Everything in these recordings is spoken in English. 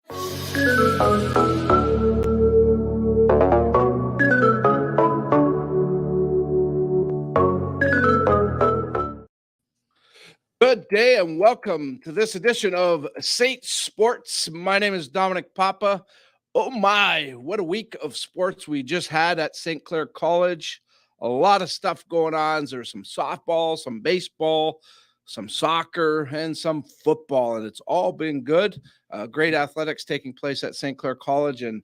Good day and welcome to this edition of Saint Sports. My name is Dominic Papa. Oh my, what a week of sports we just had at St. Clair College. A lot of stuff going on. There's some softball, some baseball, some soccer, and some football, and it's all been good. Great athletics taking place at St. Clair College, and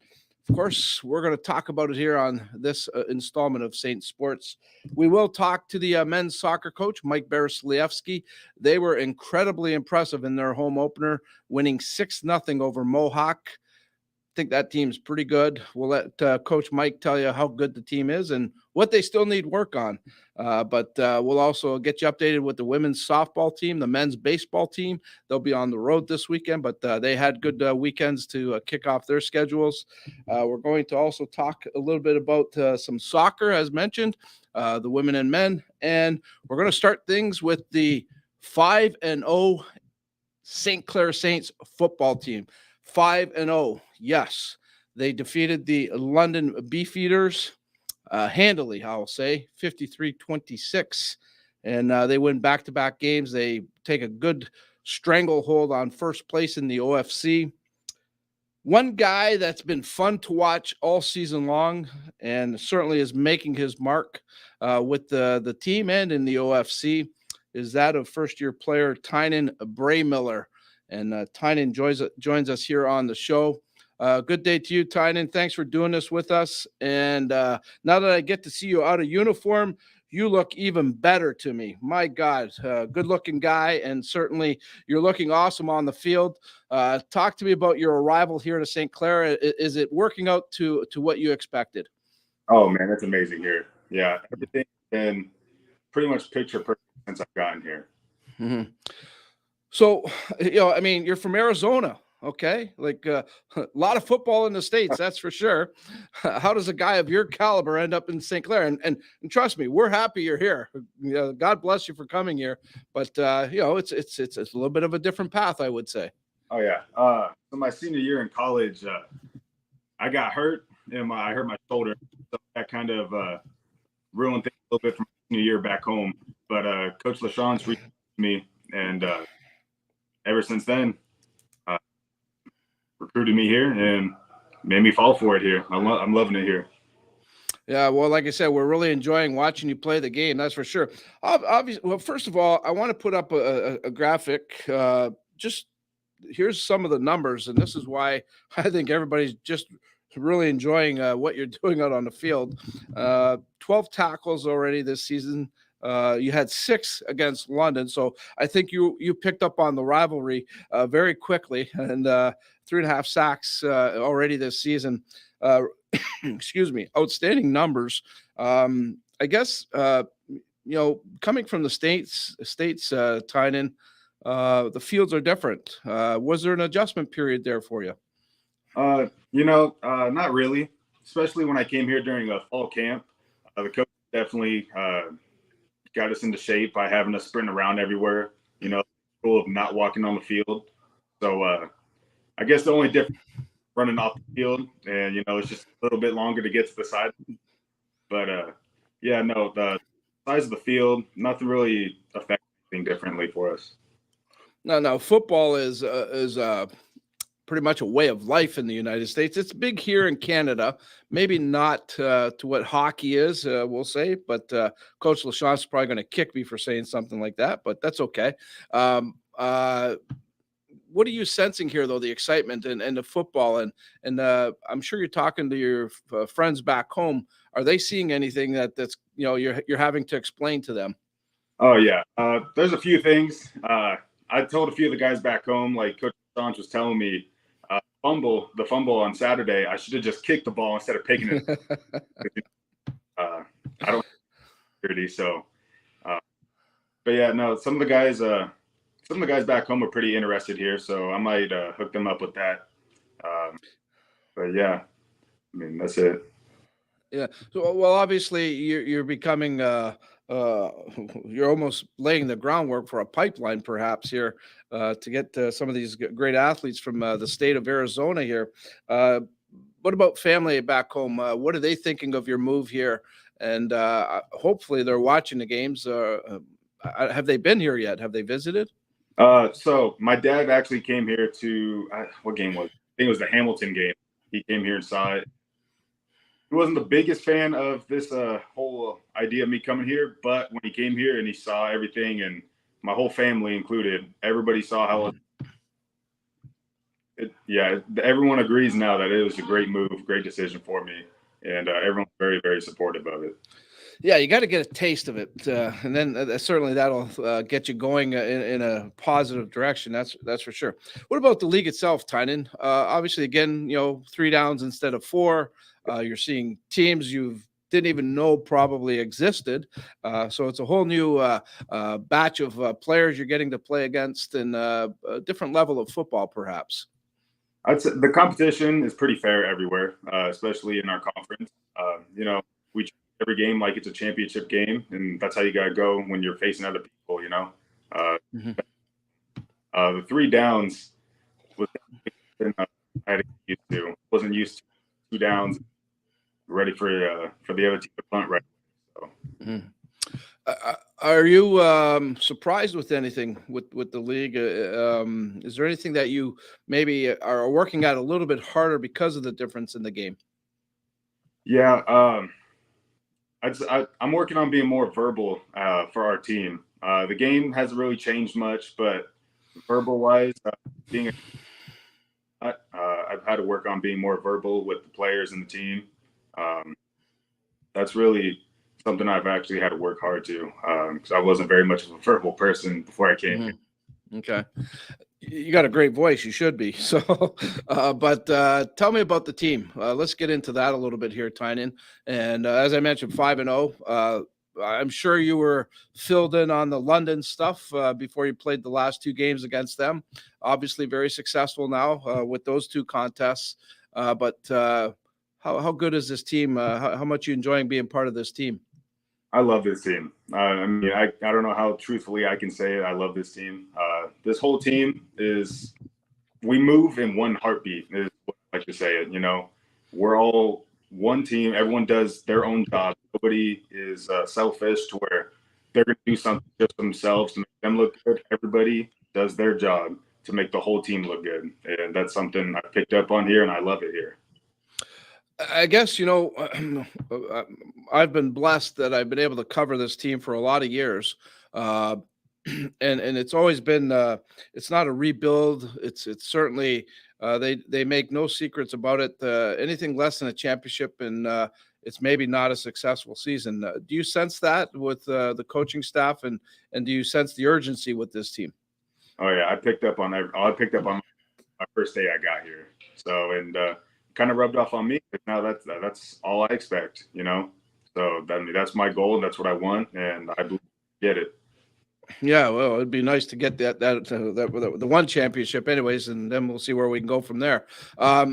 of course, we're going to talk about it here on this installment of Saint Sports. We will talk to the men's soccer coach, Mike Baraslievsky. They were incredibly impressive in their home opener, winning 6-0 over Mohawk. Think that team's pretty good. We'll let Coach Mike tell you how good the team is and what they still need work on. But we'll also get you updated with the women's softball team, the men's baseball team. They'll be on the road this weekend, but they had good weekends to kick off their schedules. We're going to also talk a little bit about some soccer, as mentioned, the women and men. And we're going to start things with the 5-0 St. Clair Saints football team. 5-0. Yes, they defeated the London Beefeaters handily, I'll say, 53-26. And they win back-to-back games. They take a good stranglehold on first place in the OFC. One guy that's been fun to watch all season long and certainly is making his mark with the team and in the OFC is that of first-year player Tynan Braymiller. And Tynan joins us here on the show. Good day to you, Tynan. Thanks for doing this with us. And now that I get to see you out of uniform, you look even better to me. My God, good-looking guy, and certainly you're looking awesome on the field. Talk to me about your arrival here to St. Clair. Is it working out to what you expected? Oh, man, that's amazing here. Yeah, everything's been pretty much picture perfect since I've gotten here. Mm-hmm. So, I mean, you're from Arizona, okay? Like a lot of football in the States, that's for sure. How does a guy of your caliber end up in St. Clair? And trust me, we're happy you're here. God bless you for coming here. But, it's a little bit of a different path, I would say. Oh, yeah. So my senior year in college, I got hurt, and I hurt my shoulder. So that kind of ruined things a little bit from my senior year back home. But Coach LaShawn's reached out to me, and ever since then, recruited me here and made me fall for it here. I'm loving it here. Yeah, well, like I said, we're really enjoying watching you play the game. That's for sure. Obviously, well, first of all, I want to put up a graphic. Just here's some of the numbers, and this is why I think everybody's just really enjoying what you're doing out on the field. 12 tackles already this season. You had 6 against London, so I think you picked up on the rivalry very quickly, and 3.5 sacks already this season. Excuse me, outstanding numbers. I guess coming from the states, Tynan, the fields are different. Was there an adjustment period there for you? Not really. Especially when I came here during a fall camp, the coach definitely got us into shape by having us sprint around everywhere, rule of not walking on the field. So I guess the only difference running off the field and, it's just a little bit longer to get to the side. But, the size of the field, nothing really affects anything differently for us. No, football is pretty much a way of life in the United States. It's big here in Canada, maybe not to what hockey is, we'll say, but Coach LaChan's probably going to kick me for saying something like that, but that's okay. What are you sensing here, though, the excitement and the football? And I'm sure you're talking to your friends back home. Are they seeing anything that's you're having to explain to them? Oh, yeah. There's a few things. I told a few of the guys back home, like Coach LaChan was telling me, the fumble on Saturday, I should have just kicked the ball instead of picking it. I don't security, so but yeah, no, some of the guys back home are pretty interested here, so I might hook them up with that. But yeah, I mean, that's it. Yeah. So, well, obviously you're becoming uh, you're almost laying the groundwork for a pipeline, perhaps here, to get some of these great athletes from the state of Arizona here. Uh, what about family back home? What are they thinking of your move here? And hopefully they're watching the games. Have they been here yet? Have they visited? So my dad actually came here to what game was it? I think it was the Hamilton game. He came here and saw it. He wasn't the biggest fan of this whole idea of me coming here, but when he came here and he saw everything, and my whole family included, everybody saw how yeah, everyone agrees now that it was a great move, great decision for me, and everyone's very, very supportive of it. Yeah, you got to get a taste of it, and then certainly that'll get you going in a positive direction. That's for sure. What about the league itself, Tynan? Obviously, again, 3 downs instead of 4. You're seeing teams you didn't even know probably existed. So it's a whole new batch of players you're getting to play against, and a different level of football, perhaps. I'd say the competition is pretty fair everywhere, especially in our conference. We treat every game like it's a championship game, and that's how you got to go when you're facing other people. Mm-hmm. The 3 downs was something I had to get used to. Wasn't used to 2 downs, ready for the other team to punt right. So. Mm-hmm. Are you surprised with anything with the league? Is there anything that you maybe are working at a little bit harder because of the difference in the game? Yeah, I'm working on being more verbal for our team. The game hasn't really changed much, but verbal wise, I've had to work on being more verbal with the players and the team. That's really something I've actually had to work hard to, because I wasn't very much of a verbal person before I came here. Mm-hmm. Okay. You got a great voice. You should be. So, but tell me about the team. Let's get into that a little bit here, Tynan. And as I mentioned, 5-0. I'm sure you were filled in on the London stuff before you played the last 2 games against them. Obviously, very successful now with those 2 contests. But how good is this team? How much you enjoying being part of this team? I love this team. I don't know how truthfully I can say it. I love this team. This whole team we move in one heartbeat, is what I like to say it. We're all one team. Everyone does their own job. Nobody is selfish to where they're going to do something just themselves to make them look good. Everybody does their job to make the whole team look good. And that's something I picked up on here, and I love it here. I guess, I've been blessed that I've been able to cover this team for a lot of years. Uh, and it's always been it's not a rebuild. It's certainly they make no secrets about it. Anything less than a championship, and it's maybe not a successful season. Do you sense that with the coaching staff, and do you sense the urgency with this team? Oh yeah, I picked up on my first day I got here. So and kind of rubbed off on me. Now that's all I expect. So that's my goal, and that's what I want, and I believe I get it. Yeah, well, it'd be nice to get the one championship, anyways, and then we'll see where we can go from there. How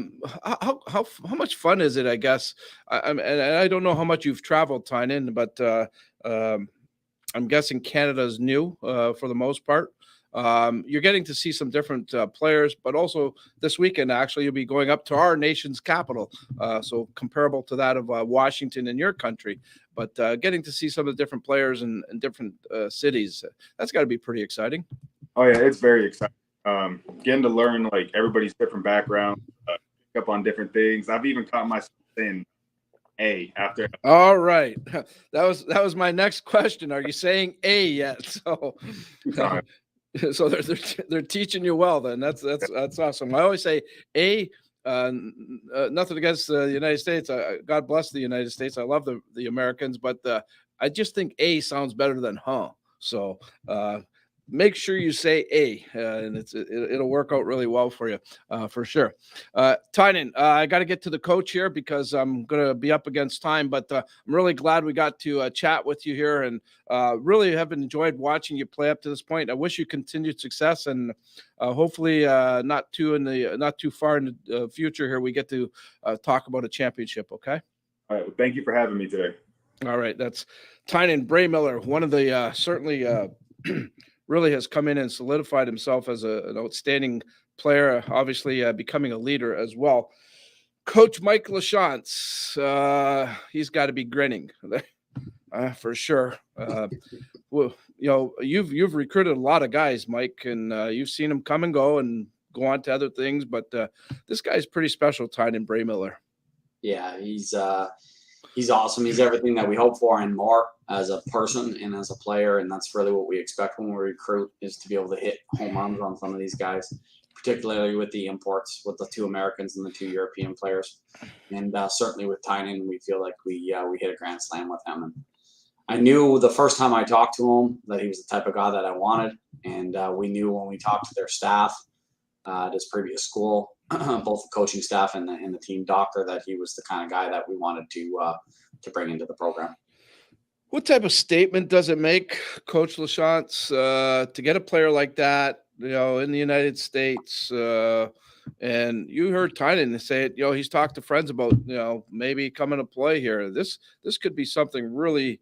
much fun is it? I guess and I don't know how much you've traveled, Tynan, but I'm guessing Canada's new for the most part. You're getting to see some different players, but also this weekend, actually, you'll be going up to our nation's capital, so comparable to that of Washington in your country. But getting to see some of the different players in different cities, that's got to be pretty exciting. Oh yeah, it's very exciting. Getting to learn like everybody's different background, pick up on different things. I've even caught myself saying "A" after. All right, that was my next question. Are you saying A yet? So. So they're teaching you well. Then that's awesome. I always say a. Nothing against the United States. God bless the United States. I love the Americans, but I just think A sounds better than huh. So make sure you say A, and it'll work out really well for you, for sure. Tynan, I got to get to the coach here because I'm going to be up against time, but I'm really glad we got to chat with you here, and really have enjoyed watching you play up to this point. I wish you continued success, and hopefully not too far in the future here we get to talk about a championship. Okay. All right. Well, thank you for having me today. All right, that's Tynan Braymiller, one of the certainly really has come in and solidified himself as an outstanding player, obviously becoming a leader as well. Coach Mike Lachance, he's got to be grinning for sure. Well, you've recruited a lot of guys, Mike, and you've seen them come and go on to other things, but this guy's pretty special, Tynan Braymiller. Yeah, he's awesome. He's everything that we hope for and more as a person and as a player, and that's really what we expect when we recruit, is to be able to hit home runs on some of these guys, particularly with the imports, with the 2 Americans and the 2 European players. And certainly with Tynan, we feel like we hit a grand slam with him. And I knew the first time I talked to him that he was the type of guy that I wanted, and we knew when we talked to their staff at his previous school, both the coaching staff and the team doctor, that he was the kind of guy that we wanted to bring into the program. What type of statement does it make, Coach Lachance, to get a player like that, in the United States? And you heard Tynan say it, he's talked to friends about, maybe coming to play here. This could be something really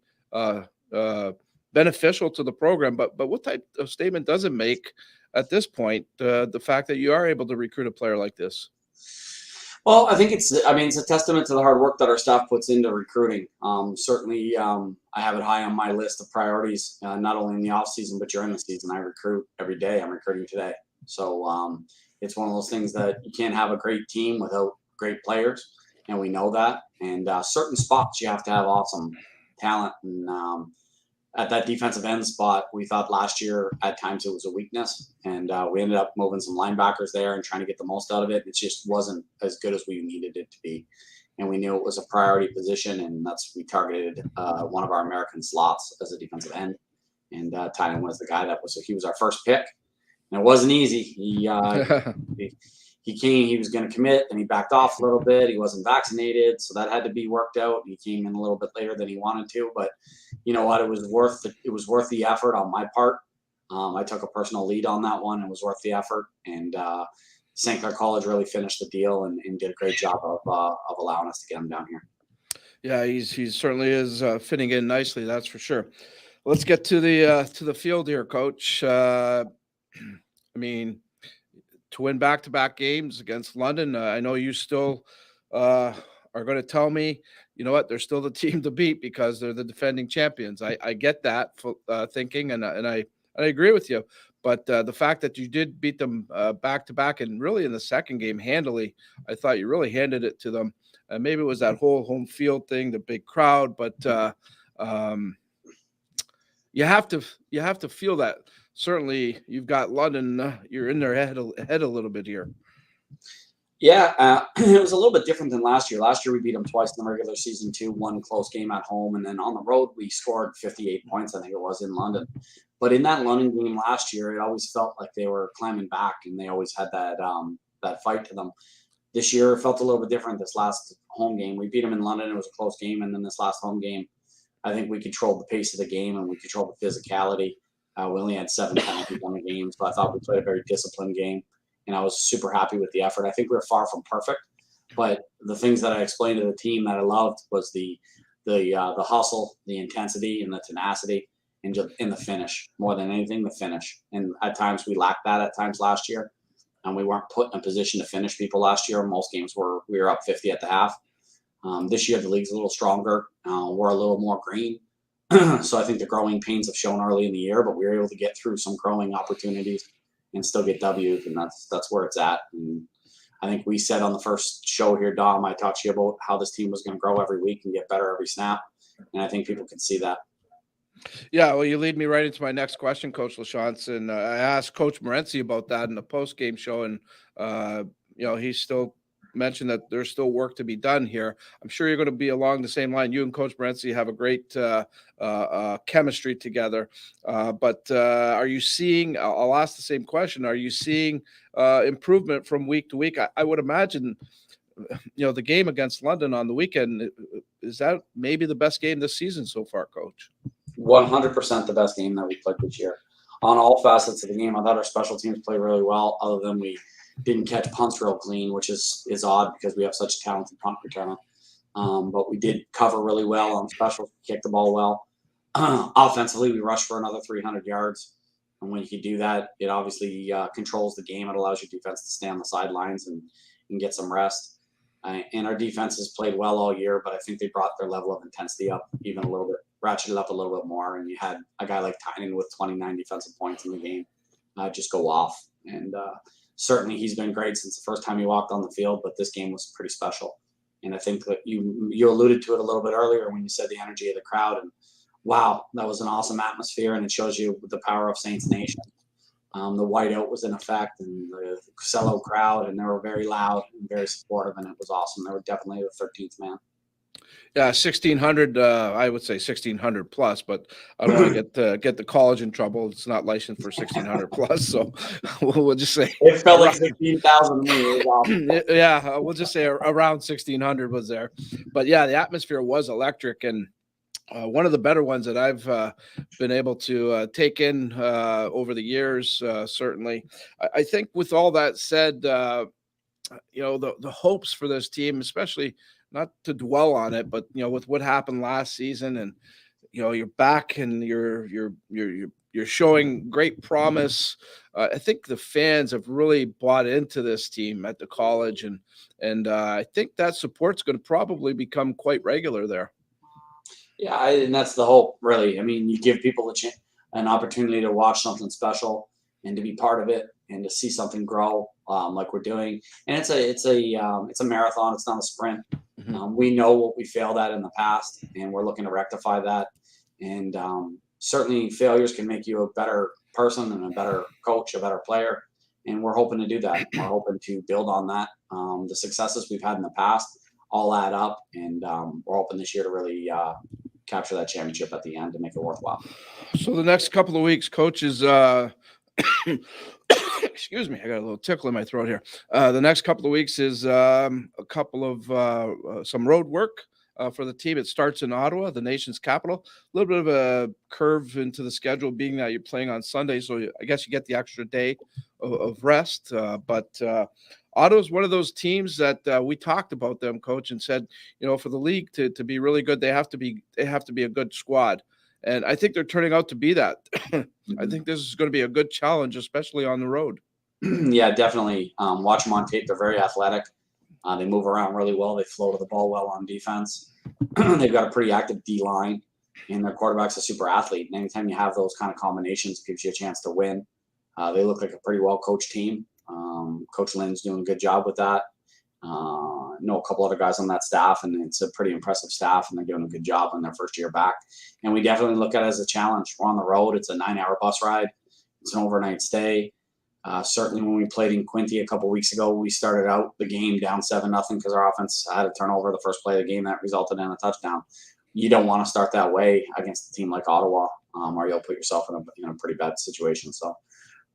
beneficial to the program. But what type of statement does it make at this point, the fact that you are able to recruit a player like this? Well, I think it's a testament to the hard work that our staff puts into recruiting. Certainly, I have it high on my list of priorities, not only in the off season, but during the season. I recruit every day. I'm recruiting today. So it's one of those things that you can't have a great team without great players, and we know that. And certain spots you have to have awesome talent. And at that defensive end spot, we thought last year at times it was a weakness, and we ended up moving some linebackers there and trying to get the most out of it. It just wasn't as good as we needed it to be, and we knew it was a priority position, and we targeted one of our American slots as a defensive end, and Tynan was the guy he was our first pick, and it wasn't easy. He came, he was going to commit, and he backed off a little bit. He wasn't vaccinated, so that had to be worked out. He came in a little bit later than he wanted to, but you know what? It was worth the effort on my part. I took a personal lead on that one. It was worth the effort, and St. Clair College really finished the deal and did a great job of allowing us to get him down here. Yeah, he certainly is fitting in nicely. That's for sure. Let's get to the field here, Coach. To win back-to-back games against London, I know you still are going to tell me, you know what, they're still the team to beat because they're the defending champions. I get that thinking, and I agree with you. But the fact that you did beat them back-to-back, and really in the second game handily, I thought you really handed it to them. Maybe it was that whole home field thing, the big crowd, but you have to feel that. Certainly, you've got London. You're in their head a little bit here. Yeah, it was a little bit different than last year. Last year, we beat them twice in the regular season, 2-1 close game at home, and then on the road, we scored 58 points, I think it was, in London. But in that London game last year, it always felt like they were climbing back, and they always had that fight to them. This year, it felt a little bit different. This last home game, we beat them in London. It was a close game, and then this last home game, I think we controlled the pace of the game, and we controlled the physicality. We only had 7 penalties on the game, so I thought we played a very disciplined game, and I was super happy with the effort. I think we were far from perfect, but the things that I explained to the team that I loved was the hustle, the intensity, and the tenacity, and just in the finish. More than anything, the finish. And at times we lacked that at times last year, and we weren't put in a position to finish people last year. Most games we were up 50 at the half. This year the league's a little stronger. We're a little more green. So I think the growing pains have shown early in the year, but we were able to get through some growing opportunities and still get W's, and that's where it's at. And I think we said on the first show here, Dom, I talked to you about how this team was going to grow every week and get better every snap, and I think people can see that. Yeah, well, you lead me right into my next question, Coach Lachance, and I asked Coach Morency about that in the post-game show, and he still mentioned that there's still work to be done here. I'm sure you're going to be along the same line. You and Coach Morency have a great chemistry together, but are you seeing? I'll ask the same question. Are you seeing improvement from week to week? I would imagine. The game against London on the weekend, is that maybe the best game this season so far, Coach? 100% the best game that we played this year. On all facets of the game, I thought our special teams played really well, other than we didn't catch punts real clean, which is odd because we have such a talented punt returner. but we did cover really well on specials, kicked the ball well. Offensively, we rushed for another 300 yards. And when you can do that, it obviously controls the game. It allows your defense to stay on the sidelines and get some rest. And our defense has played well all year, but I think they brought their level of intensity up even a little bit, ratcheted up a little bit more. And you had a guy like Tynan with 29 defensive points in the game just go off. And certainly he's been great since the first time he walked on the field, but this game was pretty special. And I think that you alluded to it a little bit earlier when you said the energy of the crowd. And wow, that was an awesome atmosphere, and it shows you the power of Saints Nation. The whiteout was in effect, and the sellout crowd, and they were very loud and very supportive, and it was awesome. They were definitely the 13th man. Yeah, 1,600. I would say 1,600 plus, but I don't want to get the college in trouble. It's not licensed for 1,600 plus, so we'll just say it felt like 16,000 to me. It was awesome. Yeah, we'll just say around 1,600 was there. But yeah, the atmosphere was electric, and one of the better ones that I've been able to take in over the years. Certainly, I think with all that said, the hopes for this team, especially. Not to dwell on it, but with what happened last season, and you're back and you're showing great promise. I think the fans have really bought into this team at the college, and I think that support's going to probably become quite regular there. Yeah, and that's the hope, really. I mean, you give people an opportunity to watch something special and to be part of it and to see something grow like we're doing. And it's a marathon. It's not a sprint. We know what we failed at in the past, and we're looking to rectify that. And certainly failures can make you a better person and a better coach, a better player. And we're hoping to do that. We're hoping to build on that. The successes we've had in the past all add up, and we're hoping this year to really capture that championship at the end to make it worthwhile. So the next couple of weeks, coaches, excuse me, I got a little tickle in my throat here. The next couple of weeks is a couple of some road work for the team. It starts in Ottawa, the nation's capital. A little bit of a curve into the schedule, being that you're playing on Sunday, so I guess you get the extra day of rest. But Ottawa is one of those teams that we talked about them, coach, and said, for the league to be really good, they have to be a good squad. And I think they're turning out to be that. I think this is going to be a good challenge, especially on the road. Yeah, definitely. Watch them on tape. They're very athletic. They move around really well. They flow to the ball well on defense. They've got a pretty active D-line, and their quarterback's a super athlete. And anytime you have those kind of combinations, it gives you a chance to win. They look like a pretty well-coached team. Coach Lynn's doing a good job with that. I know a couple other guys on that staff, and it's a pretty impressive staff, and they're doing a good job in their first year back. And we definitely look at it as a challenge. We're on the road. It's a 9-hour bus ride. It's an overnight stay. Certainly when we played in Quinte a couple weeks ago, we started out the game down 7-0 because our offense had a turnover the first play of the game that resulted in a touchdown. You don't want to start that way against a team like Ottawa, or you'll put yourself in a pretty bad situation. So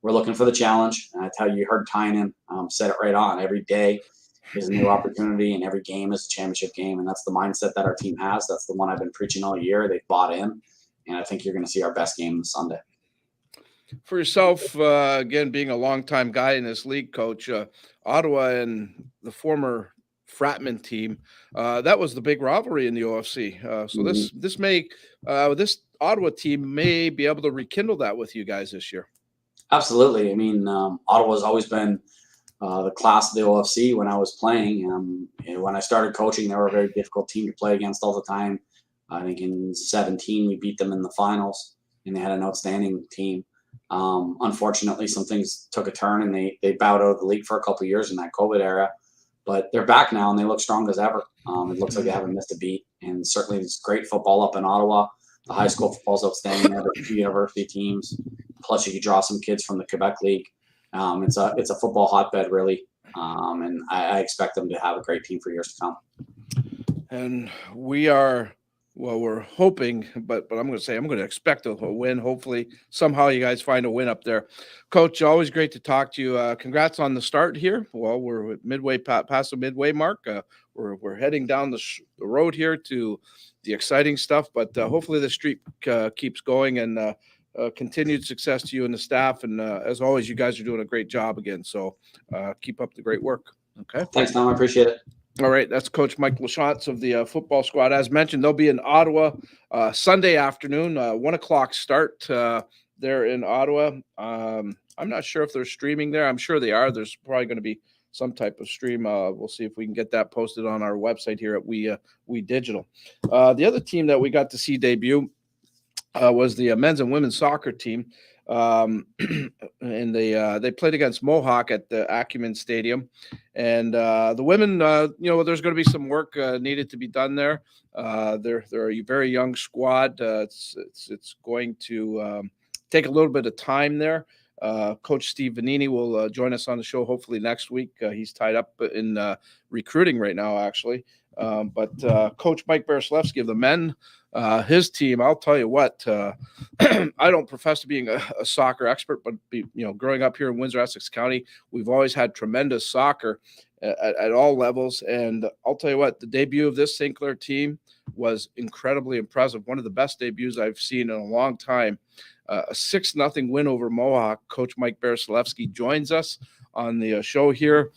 we're looking for the challenge. And I tell you, you heard Tynan said it right on. Every day is a new opportunity, and every game is a championship game. And that's the mindset that our team has. That's the one I've been preaching all year. They've bought in, and I think you're going to see our best game this Sunday. For yourself, again, being a longtime guy in this league, Coach, Ottawa and the former Fratman team, that was the big rivalry in the OFC. So this Ottawa team may be able to rekindle that with you guys this year. Absolutely. I mean, Ottawa's always been the class of the OFC when I was playing. And when I started coaching, they were a very difficult team to play against all the time. I think in 2017, we beat them in the finals, and they had an outstanding team. Unfortunately, some things took a turn, and they bowed out of the league for a couple of years in that COVID era. But they're back now, and they look strong as ever. It looks like they haven't missed a beat. And certainly it's great football up in Ottawa. The high school football is outstanding. They have a few university teams. Plus, you can draw some kids from the Quebec League. It's a football hotbed, really. And I expect them to have a great team for years to come. And we're hoping, but I'm going to expect a win. Hopefully, somehow you guys find a win up there. Coach, always great to talk to you. Congrats on the start here. Well, we're midway past the midway mark. We're heading down the road here to the exciting stuff, but hopefully the streak keeps going, and continued success to you and the staff. And as always, you guys are doing a great job again. So keep up the great work. Okay. Thanks, Tom. I appreciate it. All right, that's Coach Mike Lachance of the football squad. As mentioned, they'll be in Ottawa Sunday afternoon, 1 o'clock start there in Ottawa. I'm not sure if they're streaming there. I'm sure they are. There's probably going to be some type of stream. We'll see if we can get that posted on our website here at We Digital. The other team that we got to see debut was the men's and women's soccer team. And they played against Mohawk at the Acumen Stadium, and the women, there's going to be some work needed to be done there. They're a very young squad. It's going to take a little bit of time there. Coach Steve Vanini will join us on the show hopefully next week. He's tied up in recruiting right now, actually. But Coach Mike Baraslewski of the men, his team, I'll tell you what, I don't profess to being a soccer expert, but growing up here in Windsor, Essex County, we've always had tremendous soccer at all levels. And I'll tell you what, the debut of this St. Clair team was incredibly impressive. One of the best debuts I've seen in a long time. A 6-0 win over Mohawk. Coach Mike Baraslewski joins us on the show here.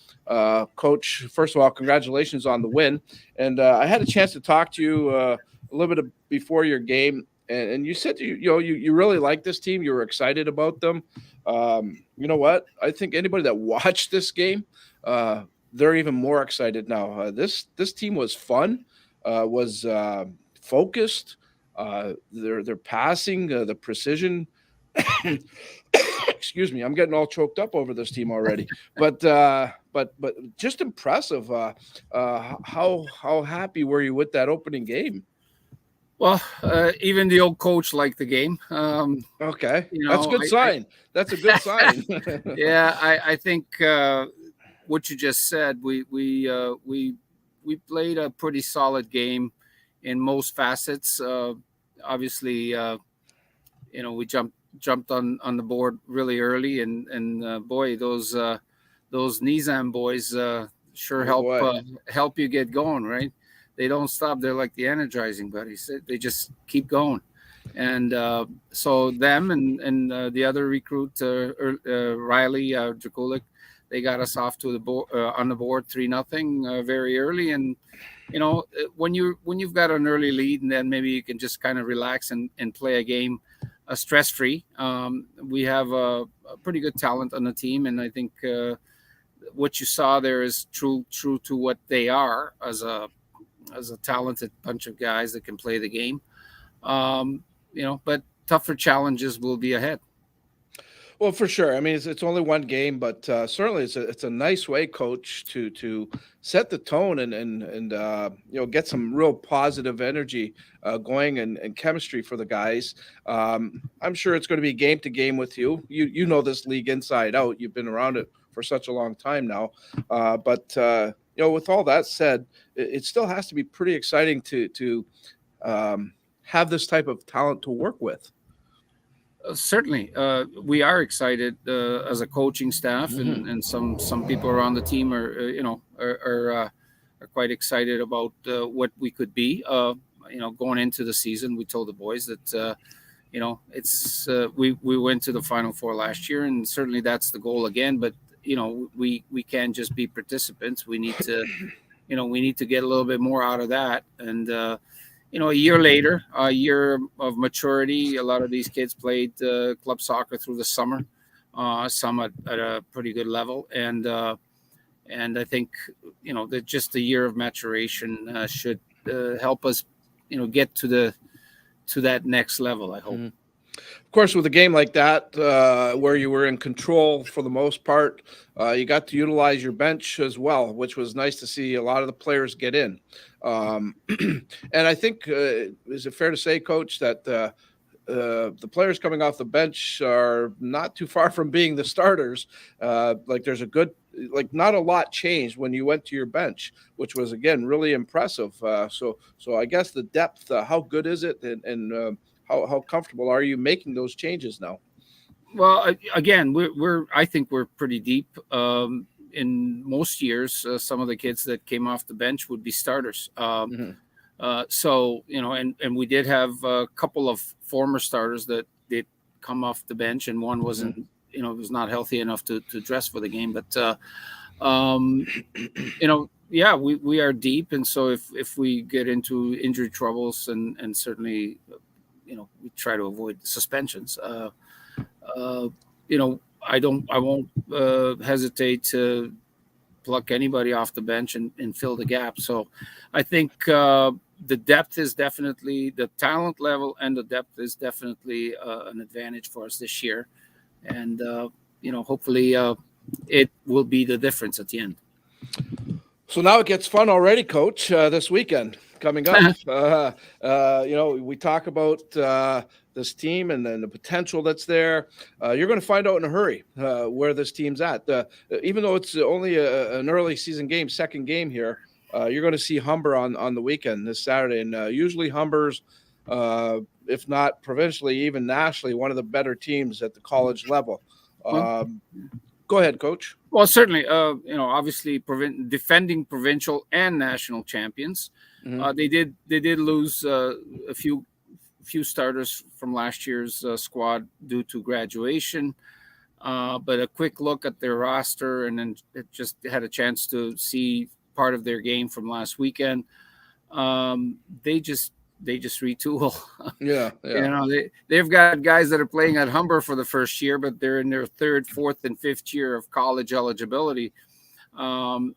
Coach, first of all, congratulations on the win. And I had a chance to talk to you a little bit before your game, and you said you really like this team. You were excited about them. You know what? I think anybody that watched this game, they're even more excited now. This team was fun, was focused. Their passing, the precision. Excuse me, I'm getting all choked up over this team already. But just impressive. How happy were you with that opening game? Well, even the old coach liked the game. Okay, that's a good sign. That's a good sign. Yeah, I think what you just said. We played a pretty solid game in most facets. Obviously, we jumped on the board really early, and boy, those Nizam boys sure help you get going, right? They don't stop. They're like the energizing buddies. They just keep going. And so them and the other recruit, Riley Drakulik, they got us off to the board on the board 3-0 very early. And when you've got an early lead, and then maybe you can just kind of relax and play a game stress free. We have a pretty good talent on the team, and I think what you saw there is true to what they are as a talented bunch of guys that can play the game. But tougher challenges will be ahead. Well, for sure. I mean, it's only one game, but certainly it's a nice way, Coach, to set the tone and get some real positive energy going and chemistry for the guys. I'm sure it's going to be game to game with you. You know this league inside out. You've been around it for such a long time now. But with all that said, it still has to be pretty exciting to have this type of talent to work with. Certainly, we are excited as a coaching staff, and some people around the team are quite excited about what we could be. Going into the season, we told the boys that it's we went to the Final Four last year, and certainly that's the goal again. But we can't just be participants. We need to get a little bit more out of that. And a year later, a year of maturity, a lot of these kids played club soccer through the summer, some at a pretty good level. And I think, that just a year of maturation should help us, get to that next level, I hope. Mm-hmm. Of course, with a game like that, where you were in control for the most part, you got to utilize your bench as well, which was nice to see a lot of the players get in. And I think, is it fair to say, Coach, that the players coming off the bench are not too far from being the starters? There's not a lot changed when you went to your bench, which was, again, really impressive. So I guess the depth, how good is it, and how comfortable are you making those changes now? Well, again, I think we're pretty deep. In most years, some of the kids that came off the bench would be starters. So and we did have a couple of former starters that did come off the bench, and one wasn't, was not healthy enough to dress for the game. But yeah, we are deep, and so if we get into injury troubles, and certainly, we try to avoid suspensions. Uh, I won't hesitate to pluck anybody off the bench and fill the gap. So I think the depth is definitely, the talent level and the depth is definitely an advantage for us this year. And, hopefully it will be the difference at the end. So now it gets fun already, Coach. This weekend coming up, we talk about this team and then the potential that's there. You're going to find out in a hurry where this team's at. Even though it's only an early season game, second game here, you're going to see Humber on the weekend this Saturday, and usually Humber's, if not provincially, even nationally, one of the better teams at the college level. Go ahead, Coach. Well, certainly, obviously defending provincial and national champions. Mm-hmm. They did lose a few starters from last year's squad due to graduation. But a quick look at their roster, and then it just had a chance to see part of their game from last weekend. They just retool. Yeah. They've got guys that are playing at Humber for the first year, but they're in their third, fourth, and fifth year of college eligibility, and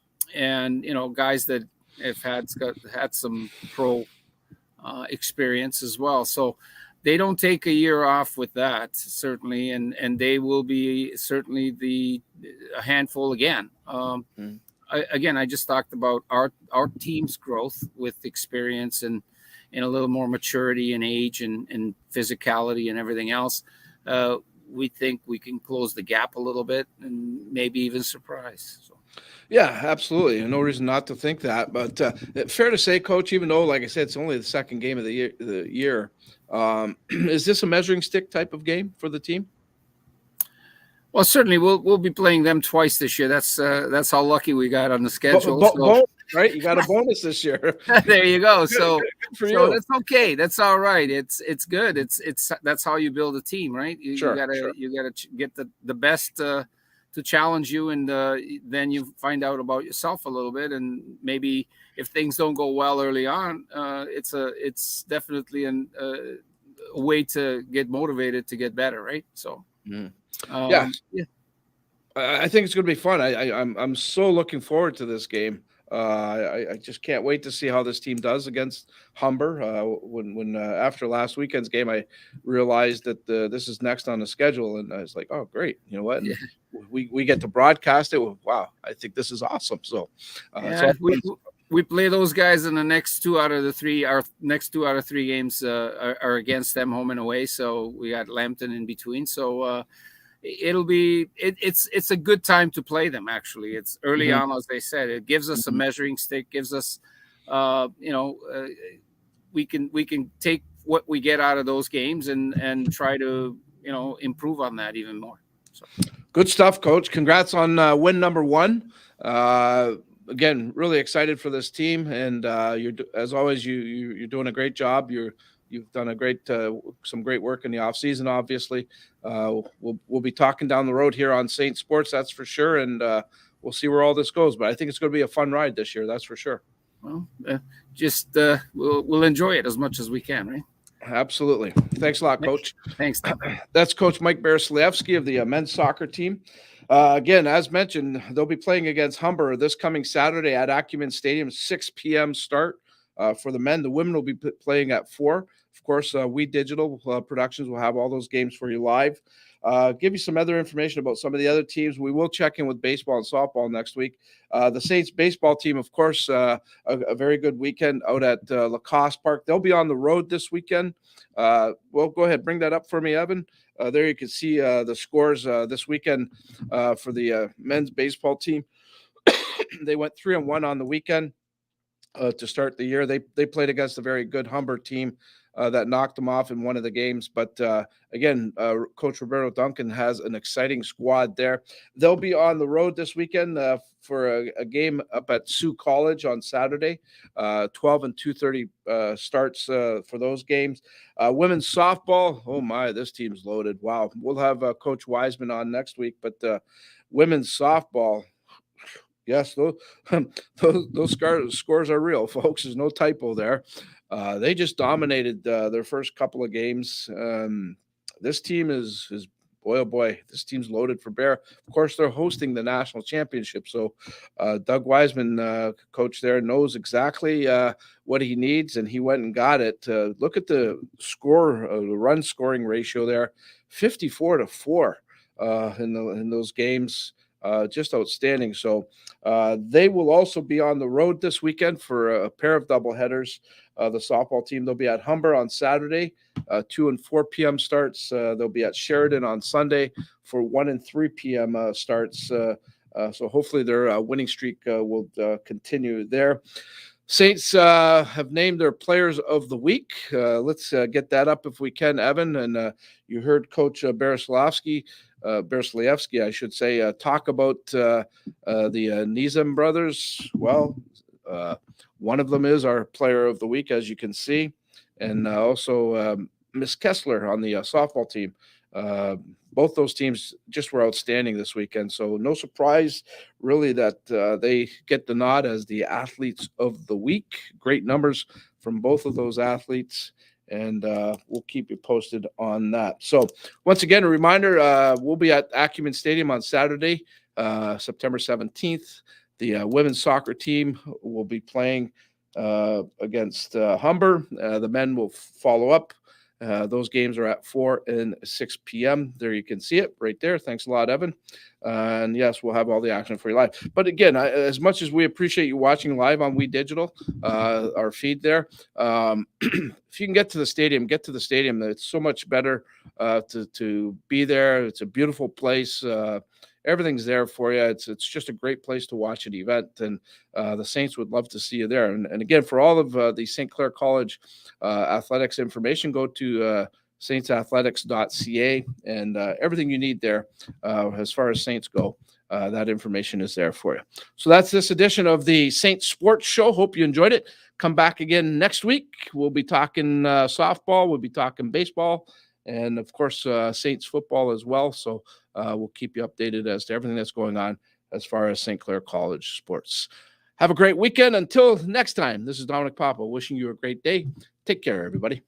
guys that have had some pro experience as well. So they don't take a year off with that, certainly, and they will be certainly a handful again. I just talked about our team's growth with experience and a little more maturity and age and physicality and everything else. We think we can close the gap a little bit and maybe even surprise. So. Yeah, absolutely. No reason not to think that. But fair to say, Coach, even though, like I said, it's only the second game of the year, is this a measuring stick type of game for the team? Well, certainly we'll be playing them twice this year. That's how lucky we got on the schedule. Right, you got a bonus this year. There you go. So good for you. That's okay. That's all right. It's good. It's that's how you build a team, right? You gotta get the best to challenge you, and then you find out about yourself a little bit, and maybe if things don't go well early on, it's definitely a way to get motivated to get better, right? So. Yeah. I think it's going to be fun. I'm so looking forward to this game. I just can't wait to see how this team does against Humber. When after last weekend's game, I realized that this is next on the schedule, and I was like, "Oh, great! You know what? Yeah. We get to broadcast it. Wow, I think this is awesome." So, we play those guys in the next 2 out of the 3. Our next 2 out of 3 games are against them, home and away. So we got Lambton in between. So. It's a good time to play them. Actually, it's early on, as they said. It gives us a measuring stick. Gives us, we can take what we get out of those games and try to improve on that even more. So. Good stuff, Coach. Congrats on win number 1. Again, really excited for this team, and you're, as always, you're doing a great job. You've done some great work in the off season. Obviously, we'll be talking down the road here on Saint Sports, that's for sure, and we'll see where all this goes. But I think it's going to be a fun ride this year, that's for sure. Well, we'll enjoy it as much as we can, right? Absolutely. Thanks a lot, Coach. Thanks. That's Coach Mike Baraslevsky of the men's soccer team. Again, as mentioned, they'll be playing against Humber this coming Saturday at Acumen Stadium, 6 p.m. start. For the men. The women will be playing at 4. Of course, We Digital Productions will have all those games for you live. Give you some other information about some of the other teams. We will check in with baseball and softball next week. The Saints baseball team, of course, a very good weekend out at Lacoste Park. They'll be on the road this weekend. Well, go ahead, bring that up for me, Evan. There you can see the scores this weekend for the men's baseball team. They went 3-1 on the weekend. To start the year, they played against a very good Humber team that knocked them off in one of the games. But again, Coach Roberto Duncan has an exciting squad there. They'll be on the road this weekend for a game up at Sioux College on Saturday, 12 and 2:30 starts for those games. Women's softball, oh my, this team's loaded. Wow, we'll have Coach Wiseman on next week, but women's softball Yes, those scores are real, folks. There's no typo there. They just dominated their first couple of games. This team is boy, oh boy, this team's loaded for bear. Of course, they're hosting the national championship, so Doug Wiseman, coach there, knows exactly what he needs, and he went and got it. Look at the score, the run scoring ratio there, 54-4 in those games. Just outstanding. So they will also be on the road this weekend for a pair of doubleheaders. The softball team, they'll be at Humber on Saturday, 2 and 4 p.m. starts. They'll be at Sheridan on Sunday for 1 and 3 p.m. Starts. So hopefully their winning streak will continue there. Saints have named their players of the week. Let's get that up if we can, Evan. And you heard Coach Bereslavsky, I should say, talk about the Nizam brothers. Well, one of them is our player of the week, as you can see, and also Miss Kessler on the softball team. Both those teams just were outstanding this weekend. So no surprise, really, that they get the nod as the athletes of the week. Great numbers from both of those athletes, and we'll keep you posted on that. So once again, a reminder, we'll be at Acumen Stadium on Saturday, September 17th. The women's soccer team will be playing against Humber. The men will follow up. Those games are at 4 and 6 p.m. There you can see it right there. Thanks a lot, Evan. And yes, we'll have all the action for you live. But again, as much as we appreciate you watching live on We Digital, our feed there, if you can get to the stadium, get to the stadium. It's so much better to be there. It's a beautiful place. Everything's there for you. It's just a great place to watch an event, and the Saints would love to see you there. And again, for all of the St. Clair College athletics information, go to saintsathletics.ca, and everything you need there as far as Saints go. That information is there for you. So that's this edition of the Saints Sports Show. Hope you enjoyed it. Come back again next week. We'll be talking softball. We'll be talking baseball. And, of course, Saints football as well. So we'll keep you updated as to everything that's going on as far as St. Clair College sports. Have a great weekend. Until next time, this is Dominic Papa wishing you a great day. Take care, everybody.